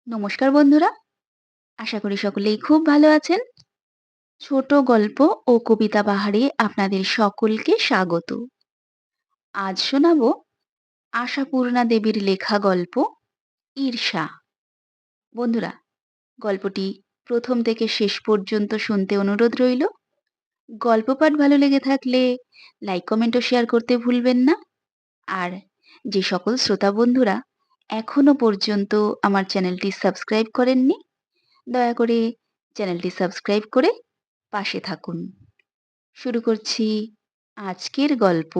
নমস্কার বন্ধুরা, আশা করি সকলেই খুব ভালো আছেন। ছোট গল্প ও কবিতা বাহারে আপনাদের সকলকে স্বাগত। আজ শোনাবো আশাপূর্ণা দেবীর লেখা গল্প ঈর্ষা। বন্ধুরা, গল্পটি প্রথম থেকে শেষ পর্যন্ত শুনতে অনুরোধ রইল। গল্প পাঠ ভালো লেগে থাকলে লাইক, কমেন্ট ও শেয়ার করতে ভুলবেন না। আর যে সকল শ্রোতা বন্ধুরা এখনো পর্যন্ত আমার চ্যানেলটি সাবস্ক্রাইব করেননি, দয়া করে চ্যানেলটি সাবস্ক্রাইব করে পাশে থাকুন। শুরু করছি আজকের গল্প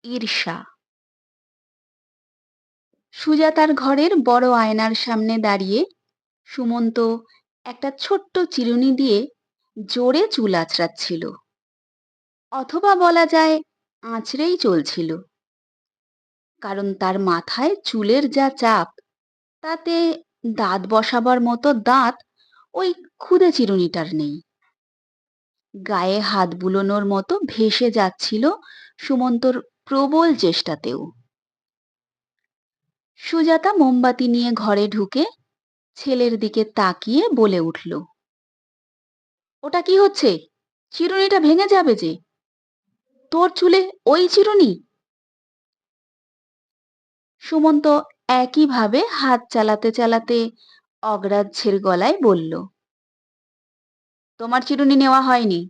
ঈর্ষা। সুজাতার ঘরের বড় আয়নার সামনে দাঁড়িয়ে সুমন্ত একটা ছোট্ট চিরুনি দিয়ে জোরে চুল আঁচড়াচ্ছিল, অথবা বলা যায় আঁচড়েই চলছিল। কারণ তার মাথায় চুলের যা চাপ, তাতে দাঁত বসাবার মতো দাঁত ওই ক্ষুদে চিরুনিটার নেই। গায়ে হাত বুলোনোর মতো ভেসে যাচ্ছিল সুমন্তর প্রবল চেষ্টাতেও। সুজাতা মোমবাতি নিয়ে ঘরে ঢুকে ছেলের দিকে তাকিয়ে বলে উঠল, ওটা কি হচ্ছে? চিরুনিটা ভেঙে যাবে যে। তোর চুলে ওই চিরুনি? সুমন্ত একইভাবে হাত চালাতে চালাতে অগ্রাহ্যের গলায় বলল, তোমার চিরুনি নেওয়া হয়নি।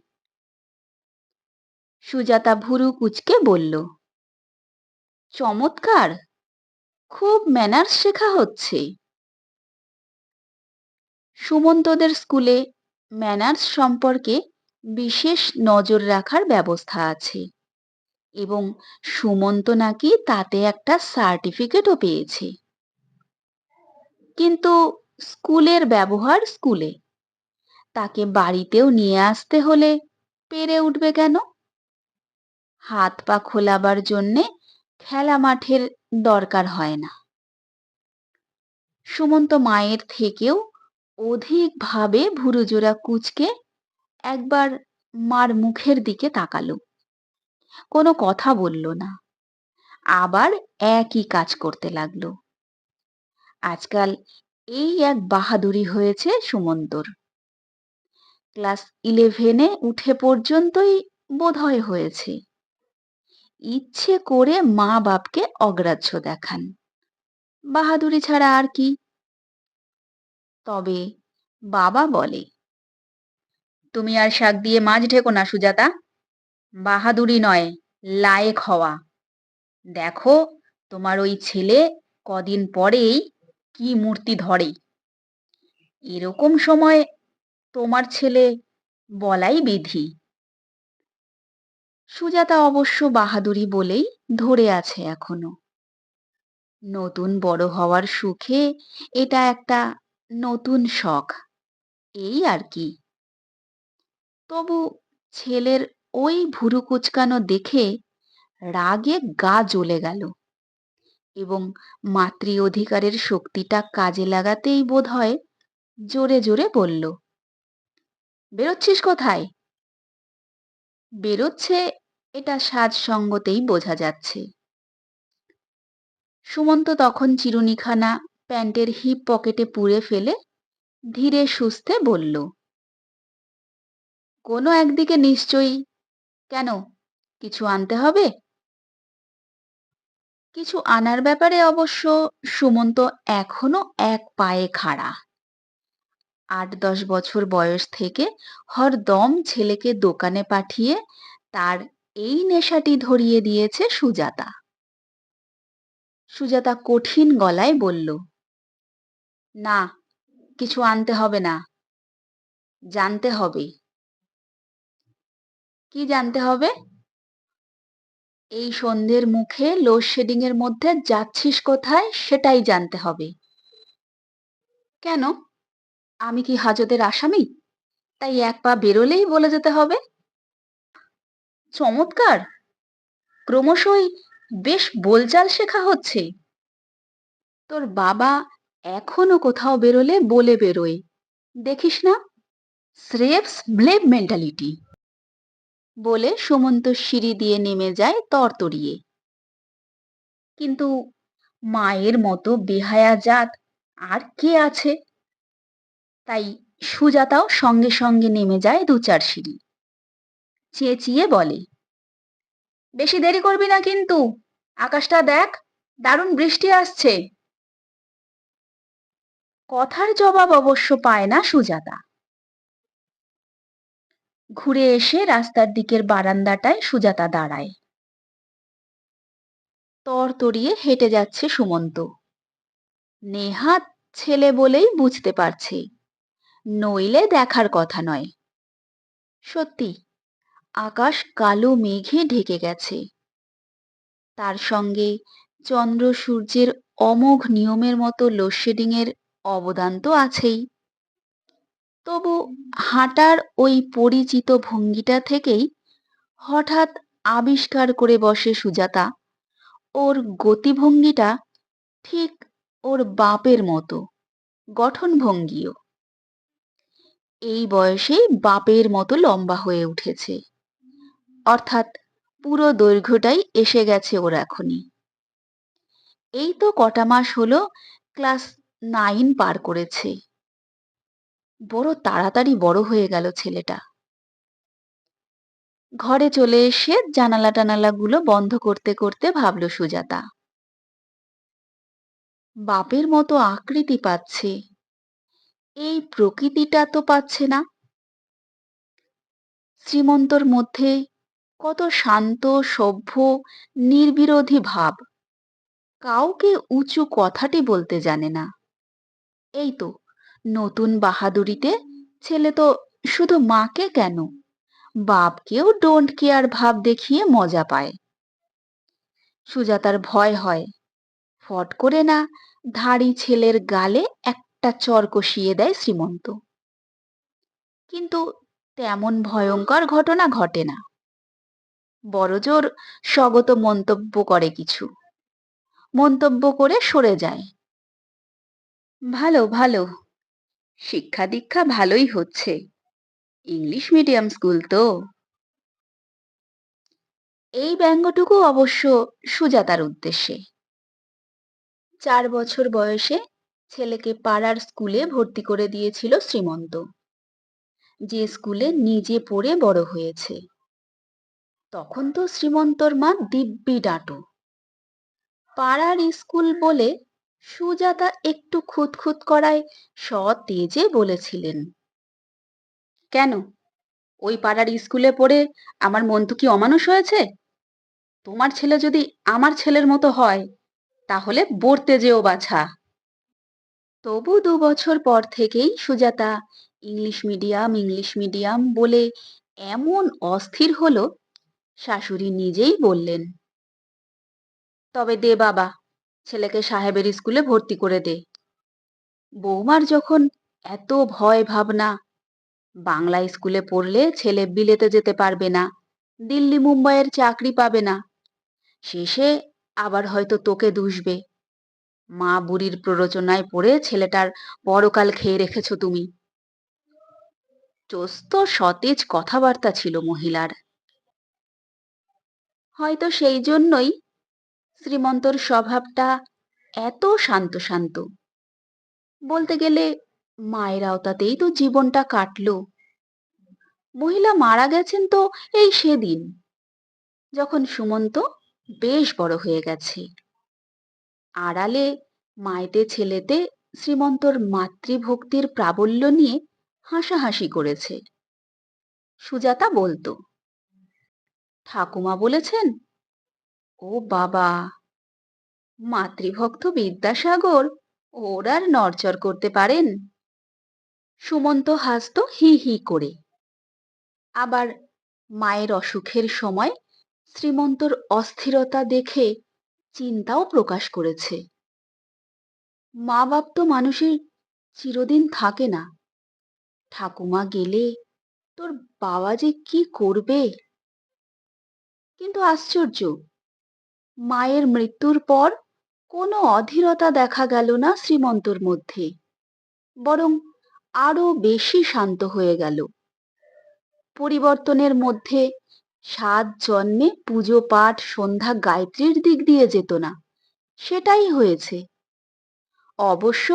সুজাতা ভুরু কুঁচকে বলল, চমৎকার, খুব ম্যানার্স শেখা হচ্ছে। সুমন্তদের স্কুলে ম্যানার্স সম্পর্কে বিশেষ নজর রাখার ব্যবস্থা আছে এবং সুমন্ত নাকি তাতে একটা সার্টিফিকেটও পেয়েছে। কিন্তু স্কুলের ব্যবহার স্কুলে, তাকে বাড়িতেও নিয়ে আসতে হলে পেরে উঠবে কেন? হাত পা খোলাবার জন্যে খেলা মাঠের দরকার হয় না। সুমন্ত মায়ের থেকেও অধিকভাবে ভুরুজোড়া কুঁচকে একবার মার মুখের দিকে তাকালো, কোনো কথা বলল না। আবার একই কাজ করতে লাগলো। আজকাল এই এক বাহাদুরি হয়েছে সুমন্তর। ক্লাস 11-এ উঠে পর্যন্তই বোধহয় হয়েছে। ইচ্ছে করে মা বাপকে অগ্রাহ্য দেখান, বাহাদুরি ছাড়া আর কি। তবে বাবা বলে, তুমি আর শাক দিয়ে মাছ ঢেকো না সুজাতা, বাহাদুরি নয়, লায়েক হওয়া। দেখো তোমার ওই ছেলে কদিন পরেই কি মূর্তি ধরে। এরকম সময় তোমার ছেলে বলাই বিধি। সুজাতা অবশ্য বাহাদুরি বলেই ধরে আছে এখনো। নতুন বড় হওয়ার সুখে এটা একটা নতুন শখ, এই আর কি। তবু ছেলের ওই ভুরু কুচকানো দেখে রাগে গা জ্বলে গেল এবং মাতৃ অধিকারের শক্তিটা কাজে লাগাতেই বোধহয় জোরে জোরে বলল, বেরোচ্ছিস কোথায়? বেরোচ্ছে, এটা সাজসঙ্গতেই বোঝা যাচ্ছে। সুমন্ত তখন চিরুনিখানা প্যান্টের হিপ পকেটে পুরে ফেলে ধীরে সুস্থে বলল, কোনো একদিকে নিশ্চয়ই। কেন, কিছু আনতে হবে? কিছু আনার ব্যাপারে অবশ্য সুমন্ত এখনো এক পায়ে খাড়া। 8-10 বছর বয়স থেকে হরদম ছেলেকে দোকানে পাঠিয়ে তার এই নেশাটি ধরিয়ে দিয়েছে সুজাতা। সুজাতা কঠিন গলায় বলল, না, কিছু আনতে হবে না, জানতে হবে। কি জানতে হবে? এই সন্ধ্যের মুখে লোডশেডিং এর মধ্যে যাচ্ছিস কোথায় সেটাই জানতে হবে। কেন, আমি কি হাজতের আসামি, তাই এক পা বেরোলেই বলে যেতে হবে? চমৎকার, ক্রমশই বেশ বোলচাল শেখা হচ্ছে। তোর বাবা এখনো কোথাও বেরোলে বলে বেরোয়, দেখিস না? স্রেফস ব্লেম মেন্টালিটি। বলে সুমন্ত সিঁড়ি দিয়ে নেমে যায় তরতরিয়ে। কিন্তু মায়ের মতো বেহায়া জাত আর কে আছে? তাই সুজাতাও সঙ্গে সঙ্গে নেমে যায় ২-৪ সিঁড়ি। চেঁচিয়ে বলে, বেশি দেরি করবি না কিন্তু, আকাশটা দেখ, দারুণ বৃষ্টি আসছে। কথার জবাব অবশ্য পায় না সুজাতা। ঘুরে এসে রাস্তার দিকের বারান্দাটায় সুজাতা দাঁড়ায়। তরতরিয়ে হেঁটে যাচ্ছে সুমন্ত। নেহাত ছেলে বলেই বুঝতে পারছে, নইলে দেখার কথা নয়। সত্যি, আকাশ কালো মেঘে ঢেকে গেছে। তার সঙ্গে চন্দ্র সূর্যের অমোঘ নিয়মের মতো লোডশেডিং এর অবদান তো আছেই। তবু হাঁটার ওই পরিচিত ভঙ্গিটা থেকেই হঠাৎ আবিষ্কার করে বসে সুজাতা, ওর গতিভঙ্গিটা ঠিক ওর বাপের মতো, গঠনভঙ্গিও। এই বয়সেই বাপের মতো লম্বা হয়ে উঠেছে, অর্থাৎ পুরো দৈর্ঘ্যটাই এসে গেছে ওর এখনই। এই তো কটা মাস হলো ক্লাস 9 পার করেছে। বড় তাড়াতাড়ি বড় হয়ে গেল ছেলেটা। ঘরে চলে এসে জানালা টানালাগুলো বন্ধ করতে করতে ভাবল সুজাতা, বাপের মতো আকৃতি পাচ্ছে, এই প্রকৃতিটা তো পাচ্ছে না। শ্রীমন্তর মধ্যে কত শান্ত, সভ্য, নির্বিরোধী ভাব, কাউকে উঁচু কথাটি বলতে জানে না। এই তো নতুন বাহাদুরিতে ছেলে তো শুধু মাকে কেন, বাপকেও ডোন্ট কেয়ার ভাব দেখিয়ে মজা পায়। সুজাতার ভয় হয়, ফট করে না ধাড়ি ছেলের গালে একটা চড় কষিয়ে দেয় শ্রীমন্ত। কিন্তু তেমন ভয়ঙ্কর ঘটনা ঘটে না, বড়জোর স্বগত মন্তব্য করে কিছু, মন্তব্য করে সরে যায়। ভালো ভালো, শিক্ষা দীক্ষা ভালোই হচ্ছে, ইংলিশ মিডিয়াম স্কুল তো। এই ব্যঙ্গটুকু অবশ্য সুজাতার উদ্দেশ্যে। 4 বছর বয়সে ছেলেকে পাড়ার স্কুলে ভর্তি করে দিয়েছিল শ্রীমন্ত, যে স্কুলে নিজে পড়ে বড় হয়েছে। তখন তো শ্রীমন্তর মা দিব্যি ডাঁটো। পাড়ার স্কুল বলে সুজাতা একটু খুঁতখুত করায় সতেজে বলেছিলেন, কেন, ওই পাড়ার স্কুলে পড়ে আমার মন্তু কি অমানুষ হয়েছে? তোমার ছেলে যদি আমার ছেলের মতো হয়, তাহলে পড়তে যেও বাছা। তবু 2 বছর পর থেকেই সুজাতা ইংলিশ মিডিয়াম বলে এমন অস্থির হলো, শাশুড়ি নিজেই বললেন, তবে দে বাবা, ছেলেকে সাহেবের স্কুলে ভর্তি করে দে। বৌমার যখন এত ভয় ভাবনা, বাংলা স্কুলে পড়লে ছেলে বিলেতে যেতে পারবে না, দিল্লি মুম্বাইয়ের চাকরি পাবে না, শেষে আবার হয়তো তোকে দুষবে, মা বুড়ির প্ররোচনায় পড়ে ছেলেটার পরকাল খেয়ে রেখেছো তুমি। চোস্ত সতেজ কথাবার্তা ছিল মহিলার। হয়তো সেই জন্যই শ্রীমন্তর স্বভাবটা এত শান্ত শান্ত। বলতে গেলে মায়ের আওতাতেই তো জীবনটা কাটলো। মহিলা মারা গেছেন তো এই সেদিন, যখন সুমন্ত বেশ বড় হয়ে গেছে। আড়ালে মায়েতে ছেলেতে শ্রীমন্তর মাতৃভক্তির প্রাবল্য নিয়ে হাসাহাসি করেছে। সুজাতা বলতো, ঠাকুমা বলেছেন, ও বাবা, মাতৃভক্ত বিদ্যাসাগর ওর আর নড়চড় করতে পারেন? সুমন্ত হাসতো হি হি করে। আবার মায়ের অসুখের সময় শ্রীমন্তর অস্থিরতা দেখে চিন্তাও প্রকাশ করেছে। মা বাপ তো মানুষের চিরদিন থাকে না, ঠাকুমা গেলে তোর বাবা যে কি করবে। কিন্তু আশ্চর্য, মায়ের মৃত্যুর পর কোনো অধীরতা দেখা গেল না শ্রীমন্তর মধ্যে, বরং আরো বেশি শান্ত হয়ে গেল। পরিবর্তনের মধ্যে 7 জন্মে পুজো পাঠ সন্ধ্যা গায়ত্রীর দিক দিয়ে যেত না, সেটাই হয়েছে। অবশ্য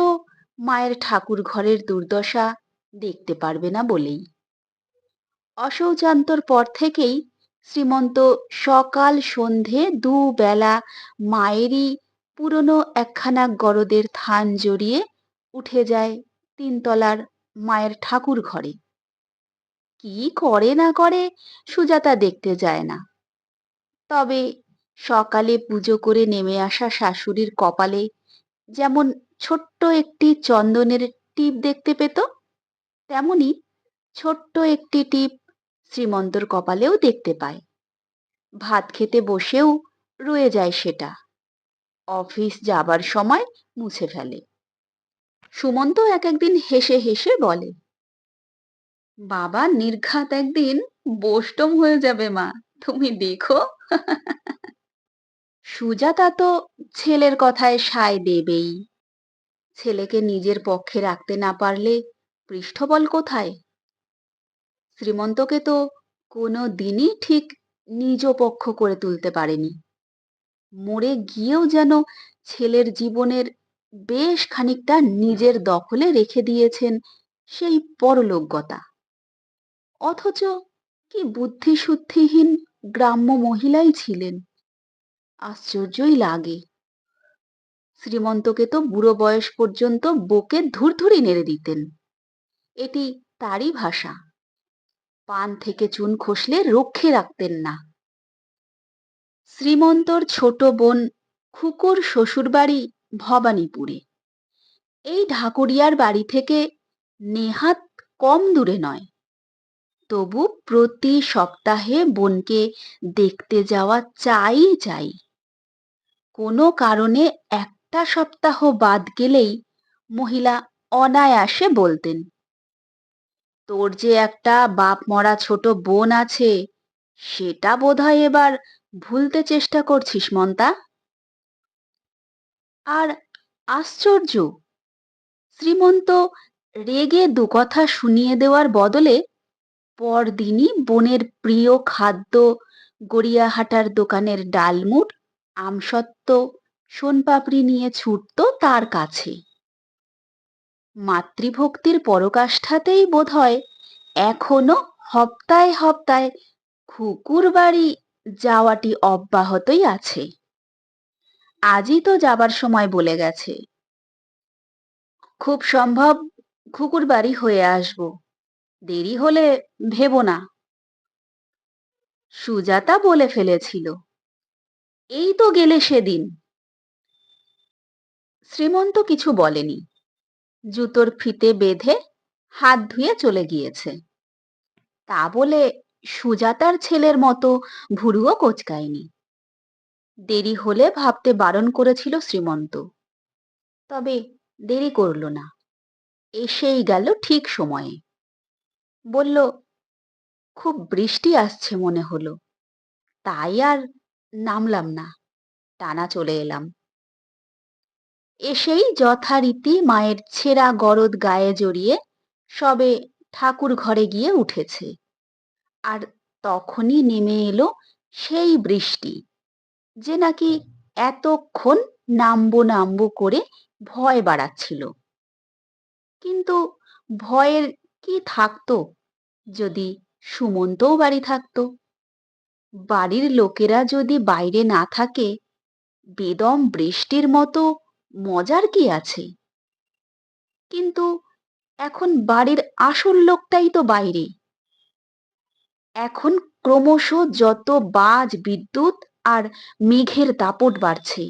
মায়ের ঠাকুর ঘরের দুর্দশা দেখতে পারবে না বলেই। অশৌচান্তর পর থেকেই শ্রীমন্ত সকাল সন্ধে দুবেলা মায়েরই পুরনো একখানা গরদের থান জড়িয়ে উঠে যায় তিনতলার মায়ের ঠাকুর ঘরে। কি করে না করে সুজাতা দেখতে যায় না। তবে সকালে পুজো করে নেমে আসা শাশুড়ির কপালে যেমন ছোট্ট একটি চন্দনের টিপ দেখতে পেত, তেমনি ছোট্ট একটি টিপ শ্রীমন্তর কপালেও দেখতে পায়। ভাত খেতে বসেও রয়ে যায় সেটা, অফিস যাবার সময় মুছে ফেলে। সুমন্ত এক একদিন হেসে হেসে বলে, বাবা নির্ঘাত একদিন বোস্টম হয়ে যাবে মা, তুমি দেখো। সুজাতা তো ছেলের কথায় সায় দেবেই। ছেলেকে নিজের পক্ষে রাখতে না পারলে পৃষ্ঠবল কোথায়? শ্রীমন্তকে তো কোনো দিনই ঠিক নিজ পক্ষ করে তুলতে পারেনি। মরে গিয়েও যেন ছেলের জীবনের বেশ খানিকটা নিজের দখলে রেখে দিয়েছেন সেই পরলোকগতা। অথচ কি বুদ্ধিশুদ্ধিহীন গ্রাম্য মহিলাই ছিলেন। আশ্চর্যই লাগে। শ্রীমন্তকে তো বুড়ো বয়স পর্যন্ত বকে ধুরধুরি নেড়ে দিতেন। এটি তারই ভাষা। পান থেকে চুন খসলে রক্ষে রাখতেন না। শ্রীমন্তর ছোট বোন খুকুর শ্বশুরবাড়ি ভবানীপুরে। এই ঢাকুরিয়ার বাড়ি থেকে নেহাত কম দূরে নয়। তবু প্রতি সপ্তাহে বোনকে দেখতে যাওয়া চাই চাই। কোনো কারণে একটা সপ্তাহ বাদ গেলেই মহিলা অনায়াসে বলতেন, তোর যে একটা বাপ মরা ছোট বোন আছে, সেটা বোধহয় এবার ভুলতে চেষ্টা করছিস মন্তা। আর আশ্চর্য, শ্রীমন্ত রেগে দুকথা শুনিয়ে দেওয়ার বদলে পরদিনই বোনের প্রিয় খাদ্য গড়িয়াহাটার দোকানের ডালমুট, আমসত্ত্ব, সোনপাপড়ি নিয়ে ছুটত তার কাছে। মাতৃভক্তির পরকাষ্ঠাতেই বোধহয় এখনো হপ্তায় হপ্তায় খুকুর বাড়ি যাওয়াটি অব্যাহতই আছে। আজই তো যাবার সময় বলে গেছে, খুব সম্ভব খুকুর বাড়ি হয়ে আসব, দেরি হলে ভেবো না। সুজাতা বলে ফেলেছিল, এই তো গেলে সেদিন। শ্রীমন্ত কিছু বলেনি, জুতোর ফিতে বেঁধে হাত ধুয়ে চলে গিয়েছে। তা বলে সুজাতার ছেলের মতো ভুরুও কোঁচকায়নি। দেরি হলে ভাবতে বারণ করেছিল শ্রীমন্ত, তবে দেরি করল না, এসেই গেল ঠিক সময়ে। বলল, খুব বৃষ্টি আসছে মনে হলো, তাই আর নামলাম না, টানা চলে এলাম। এসেই যথারীতি মায়ের ছেঁড়া গরদ গায়ে জড়িয়ে সবে ঠাকুর ঘরে গিয়ে উঠেছে। আর তখনই নেমে এলো সেই বৃষ্টি, যে নাকি এতক্ষণ নামবো নামবো করে ভয় বাড়াচ্ছিল। কিন্তু ভয়ের কি থাকতো যদি সুমন্তও বাড়ি থাকতো? বাড়ির লোকেরা যদি বাইরে না থাকে, বেদম বৃষ্টির মতো মজার কি আছে? কিন্তু এখন বাড়ির আসল লোকটাই তো বাইরে। এখন ক্রমশ যত বাজ বিদ্যুৎ আর মেঘের দাপট বাড়ছে,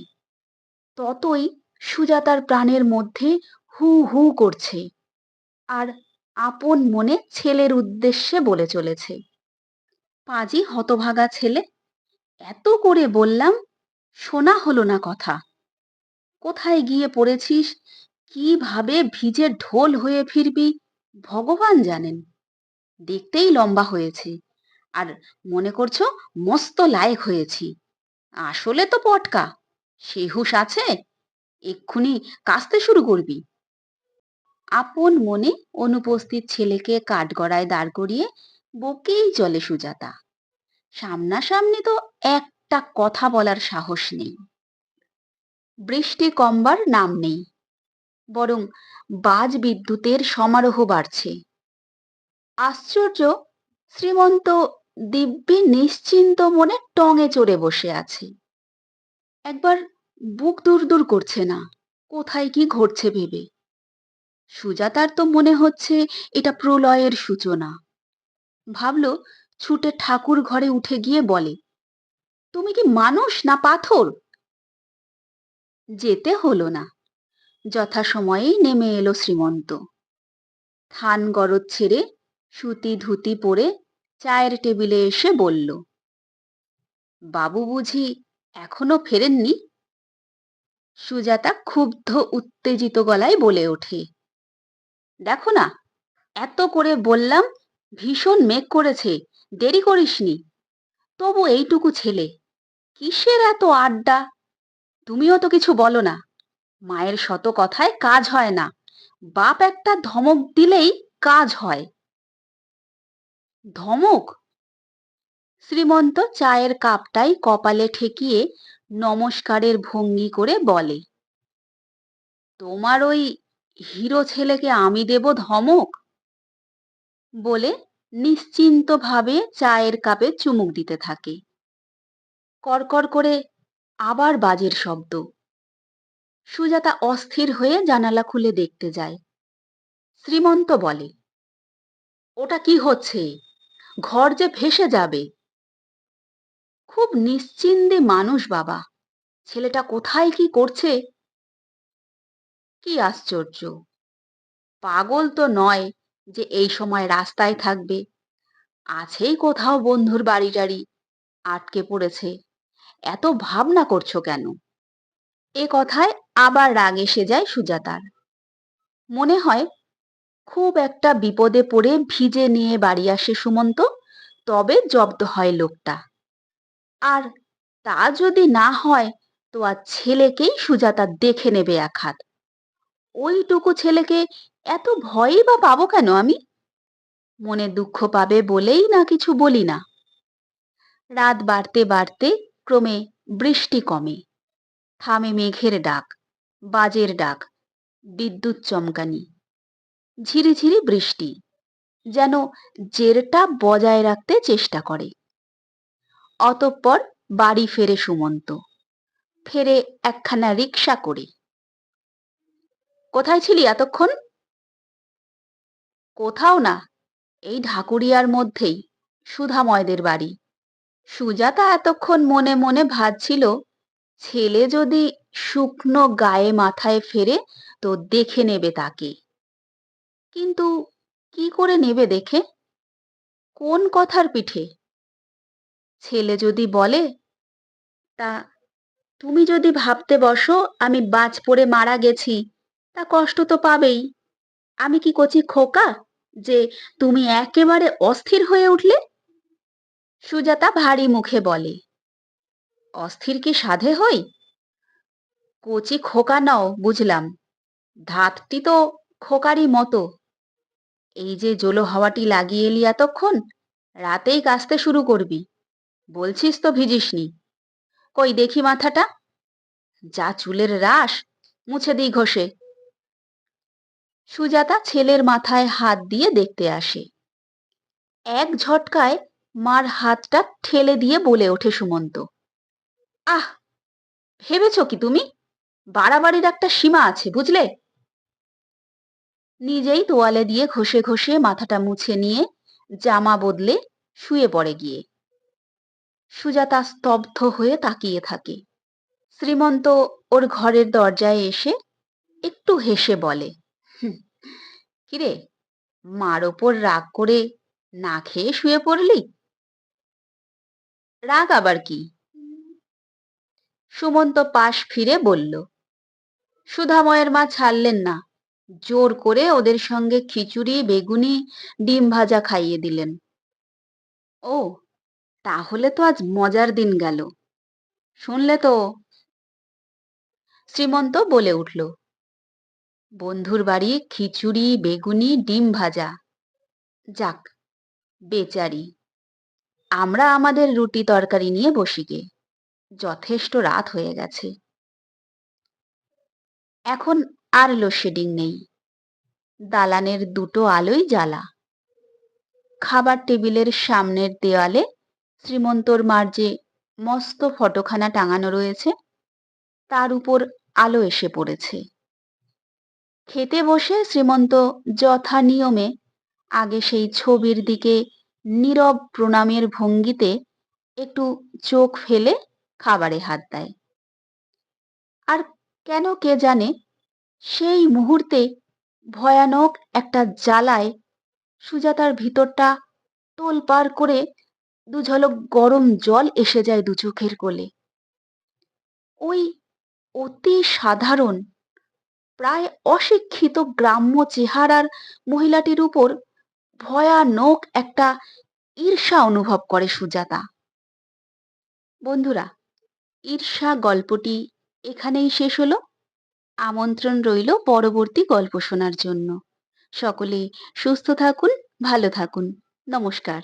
ততই সুজাতার প্রাণের মধ্যে হু হু করছে, আর আপন মনে ছেলের উদ্দেশ্যে বলে চলেছে, পাজি হতভাগা ছেলে, এত করে বললাম, শোনা হলো না কথা। কোথায় গিয়ে পড়েছিস, কিভাবে ভিজে ঢোল হয়ে ফিরবি ভগবান জানেন। দেখতেই লম্বা হয়েছে, আর মনে করছো মস্ত লায়েক হয়েছি। আসলে তো পটকা, সে হুঁশ আছে, এক্ষুনি কাশতে শুরু করবি। আপন মনে অনুপস্থিত ছেলেকে কাঠগড়ায় দাঁড় করিয়ে বকেই চলে সুজাতা। সামনাসামনি তো একটা কথা বলার সাহস নেই। বৃষ্টি কমবার নাম নেই। বরং বাজ বিদ্যুতের সমারোহ বাড়ছে। আশ্চর্য, শ্রীমন্ত দিব্যি নিশ্চিন্ত মনে টঙে চড়ে বসে আছে। একবার বুক দুরদুর করছে না, কোথায় কি ঘটছে ভেবে। সুজাতার তো মনে হচ্ছে এটা প্রলয়ের সূচনা। ভাবল, ছুটে ঠাকুর ঘরে উঠে গিয়ে বলে, তুমি কি মানুষ না পাথর? যেতে হলো না। যথাসময়েই নেমে এলো শ্রীমন্ত। থান গরদ ছেড়ে সুতি ধুতি পরে চায়ের টেবিলে এসে বলল, বাবু বুঝি এখনো ফেরেননি? সুজাতা ক্ষুব্ধ উত্তেজিত গলায় বলে ওঠে, দেখো না, এত করে বললাম, ভীষণ মেঘ করেছে, দেরি করিসনি, তবু এইটুকু ছেলে, কিসের এত আড্ডা? তুমিও তো কিছু বলো না। মায়ের শত কথায় কাজ হয় না, বাপ একটা ধমক দিলেই কাজ হয়। ধমক? শ্রীমন্ত চায়ের কাপটাই কপালে ঠেকিয়ে নমস্কারের ভঙ্গি করে বলে, তোমার ওই হিরো ছেলেকে আমি দেব ধমক? বলে নিশ্চিন্তভাবে চায়ের কাপে চুমুক দিতে থাকে। কড়কড় করে আবার বাজের শব্দ। সুজাতা অস্থির হয়ে জানালা খুলে দেখতে যায়। শ্রীমন্ত বলে, ওটা কি হচ্ছে? ঘর যে ভেসে যাবে। খুব নিশ্চিন্তে মানুষ বাবা, ছেলেটা কোথায় কি করছে? কি আশ্চর্য, পাগল তো নয় যে এই সময় রাস্তায় থাকবে। আছেই কোথাও বন্ধুর বাড়ি টাড়ি, আটকে পড়েছে। এত ভাবনা করছো কেন? এ কথায় আবার রাগ এসে যায় সুজাতার। মনে হয় খুব একটা বিপদে পড়ে ভিজে নিয়ে বাড়ি আসে সুমন্ত, তবে জব্দ হয় লোকটা। আর তা যদি না হয় তো আর ছেলেকেই সুজাতা দেখে নেবে এক হাত। ওইটুকু ছেলেকে এত ভয়ই বা পাবো কেন আমি? মনে দুঃখ পাবে বলেই না কিছু বলি না। রাত বাড়তে বাড়তে ক্রমে বৃষ্টি কমে। থামে মেঘের ডাক, বাজের ডাক, বিদ্যুৎ চমকানি, ঝিরিঝিরি বৃষ্টি যেন জেরটা বজায় রাখতে চেষ্টা করে। অতঃপর বাড়ি ফেরে সুমন্ত, ফেরে একখানা রিকশা করে। কোথায় ছিলি এতক্ষণ? কোথাও না, এই ঢাকুরিয়ার মধ্যেই, সুধাময়দের বাড়ি। সুজাতা এতক্ষণ মনে মনে ভাবছিল, ছেলে যদি শুকনো গায়ে মাথায় ফেরে তো দেখে নেবে তাকে। কিন্তু কি করে নেবে দেখে? কোন কথার পিঠে? ছেলে যদি বলে, তা তুমি যদি ভাবতে বসো আমি বাজ পড়ে মারা গেছি, তা কষ্ট তো পাবেই। আমি কি কচি খোকা যে তুমি একেবারে অস্থির হয়ে উঠলে? সুজাতা ভারী মুখে বলে, অস্থির কি সাধে হই? কচি খোকা নও বুঝলাম, ধাতটি তো খোকারই মতো। এই যে জোলো হাওয়াটি লাগিয়ে এলি এতক্ষণ, রাতেই কাশতে শুরু করবি। বলছিস তো ভিজিসনি। কই দেখি মাথাটা, যা চুলের রাশ, মুছে দিই ঘষে। সুজাতা ছেলের মাথায় হাত দিয়ে দেখতে আসে। এক ঝটকায় মার হাতটা ঠেলে দিয়ে বলে ওঠে সুমন্ত, আহ, ভেবেছ কি তুমি? বাড়াবাড়ির একটা সীমা আছে বুঝলে? নিজেই তোয়ালে দিয়ে ঘষে ঘষে মাথাটা মুছে নিয়ে জামা বদলে শুয়ে পড়ে গিয়ে। সুজাতা স্তব্ধ হয়ে তাকিয়ে থাকে। শ্রীমন্ত ওর ঘরের দরজায় এসে একটু হেসে বলে, "হুঁ, কিরে, মার ওপর রাগ করে না খেয়ে শুয়ে পড়লি?" রাগ আবার কি? সুমন্ত পাশ ফিরে বলল, সুধাময়ের মা ছাড়লেন না, জোর করে ওদের সঙ্গে খিচুড়ি বেগুনি ডিম ভাজা খাইয়ে দিলেন। ও, তাহলে তো আজ মজার দিন গেল। শুনলে তো? শ্রীমন্ত বলে উঠল, বন্ধুর বাড়ি খিচুড়ি বেগুনি ডিম ভাজা। যাক, বেচারি, আমরা আমাদের রুটি তরকারি নিয়ে বসি গে, যথেষ্ট রাত হয়ে গেছে। এখন আর লোডশেডিং নেই। দালানের দুটো আলোই জ্বালা। খাবার টেবিলের সামনের দেওয়ালে শ্রীমন্তর মার যে মস্ত ফটোখানা টাঙানো রয়েছে তার উপর আলো এসে পড়েছে। খেতে বসে শ্রীমন্ত যথা নিয়মে আগে সেই ছবির দিকে নীরব প্রণামের ভঙ্গিতে একটু চোখ ফেলে খাবারে হাত দেয়। আর কেন কে জানে সেই মুহূর্তে ভয়ানক একটা জ্বালায় সুজাতার ভিতরটা তোলপাড় করে দু ঝলক গরম জল এসে যায় দু চোখের কোলে। ওই অতি সাধারণ প্রায় অশিক্ষিত গ্রাম্য চেহারার মহিলাটির উপর ভয়ানক একটা ঈর্ষা অনুভব করে সুজাতা। বন্ধুরা, ঈর্ষা গল্পটি এখানেই শেষ হলো। আমন্ত্রণ রইল পরবর্তী গল্প শোনার জন্য। সকলে সুস্থ থাকুন, ভালো থাকুন। নমস্কার।